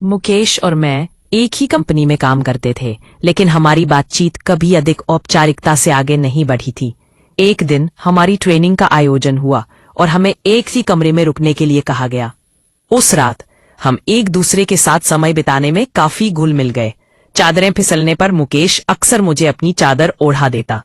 मुकेश और मैं एक ही कंपनी में काम करते थे, लेकिन हमारी बातचीत कभी अधिक औपचारिकता से आगे नहीं बढ़ी थी। एक दिन हमारी ट्रेनिंग का आयोजन हुआ और हमें एक ही कमरे में रुकने के लिए कहा गया। उस रात हम एक दूसरे के साथ समय बिताने में काफी घुल मिल गए। चादरें फिसलने पर मुकेश अक्सर मुझे अपनी चादर ओढ़ा देता।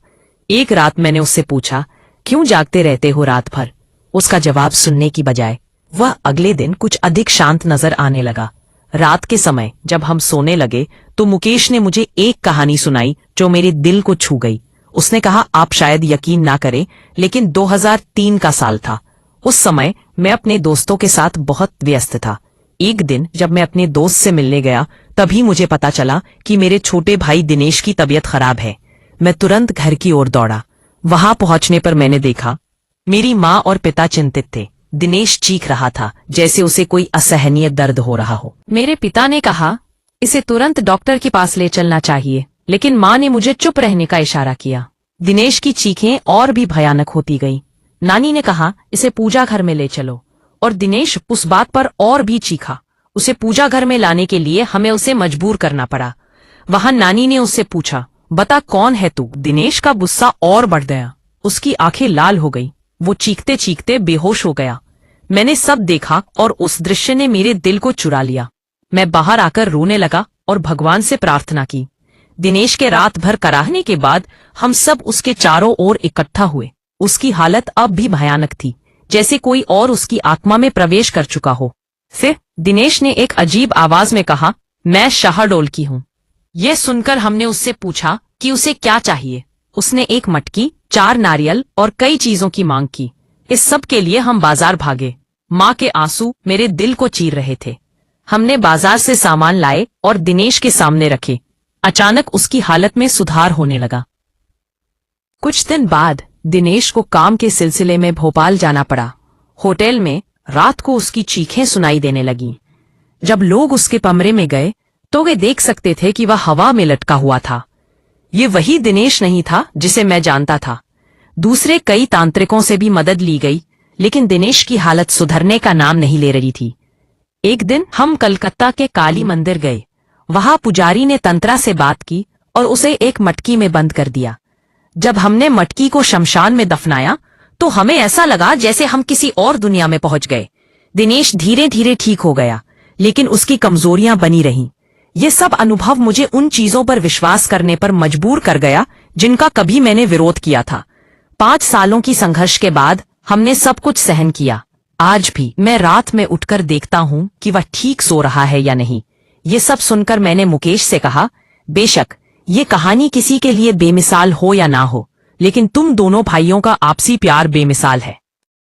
एक रात मैंने उससे पूछा, क्यों जागते रहते हो रात भर? उसका जवाब सुनने की बजाय वह अगले दिन कुछ अधिक शांत नजर आने लगा। रात के समय जब हम सोने लगे तो मुकेश ने मुझे एक कहानी सुनाई जो मेरे दिल को छू गई। उसने कहा, आप शायद यकीन ना करें, लेकिन 2003 का साल था। उस समय मैं अपने दोस्तों के साथ बहुत व्यस्त था। एक दिन जब मैं अपने दोस्त से मिलने गया, तभी मुझे पता चला कि मेरे छोटे भाई दिनेश की तबीयत खराब है। मैं तुरंत घर की ओर दौड़ा। वहां पहुंचने पर मैंने देखा मेरी माँ और पिता चिंतित थे। दिनेश चीख रहा था जैसे उसे कोई असहनीय दर्द हो रहा हो। मेरे पिता ने कहा, इसे तुरंत डॉक्टर के पास ले चलना चाहिए, लेकिन माँ ने मुझे चुप रहने का इशारा किया। दिनेश की चीखें और भी भयानक होती गईं। नानी ने कहा, इसे पूजा घर में ले चलो, और दिनेश उस बात पर और भी चीखा। उसे पूजा घर में लाने के लिए हमें उसे मजबूर करना पड़ा। वहां नानी ने उससे पूछा, बता कौन है तू? दिनेश का गुस्सा और बढ़ गया। उसकी आंखें लाल हो गई। वो चीखते चीखते बेहोश हो गया। मैंने सब देखा और उस दृश्य ने मेरे दिल को चुरा लिया। मैं बाहर आकर रोने लगा और भगवान से प्रार्थना की। दिनेश के रात भर कराहने के बाद हम सब उसके चारों ओर इकट्ठा हुए। उसकी हालत अब भी भयानक थी, जैसे कोई और उसकी आत्मा में प्रवेश कर चुका हो। फिर दिनेश ने एक अजीब आवाज में कहा, मैं शाहडोल की हूँ। यह सुनकर हमने उससे पूछा कि उसे क्या चाहिए। उसने एक मटकी, 4 नारियल और कई चीजों की मांग की। इस सब के लिए हम बाजार भागे। माँ के आंसू मेरे दिल को चीर रहे थे। हमने बाजार से सामान लाए और दिनेश के सामने रखे। अचानक उसकी हालत में सुधार होने लगा। कुछ दिन बाद दिनेश को काम के सिलसिले में भोपाल जाना पड़ा। होटल में रात को उसकी चीखें सुनाई देने लगीं। जब लोग उसके कमरे में गए तो वे देख सकते थे कि वह हवा में लटका हुआ था। ये वही दिनेश नहीं था जिसे मैं जानता था। दूसरे कई तांत्रिकों से भी मदद ली गई, लेकिन दिनेश की हालत सुधरने का नाम नहीं ले रही थी। एक दिन हम कलकत्ता के काली मंदिर गए। वहां पुजारी ने तंत्रा से बात की और उसे एक मटकी में बंद कर दिया। जब हमने मटकी को शमशान में दफनाया तो हमें ऐसा लगा जैसे हम किसी और दुनिया में पहुंच गए। दिनेश धीरे धीरे ठीक हो गया, लेकिन उसकी कमजोरियां बनी रहीं। ये सब अनुभव मुझे उन चीजों पर विश्वास करने पर मजबूर कर गया जिनका कभी मैंने विरोध किया था। 5 सालों की संघर्ष के बाद हमने सब कुछ सहन किया। आज भी मैं रात में उठकर देखता हूं कि वह ठीक सो रहा है या नहीं। ये सब सुनकर मैंने मुकेश से कहा, बेशक ये कहानी किसी के लिए बेमिसाल हो या ना हो, लेकिन तुम दोनों भाइयों का आपसी प्यार बेमिसाल है।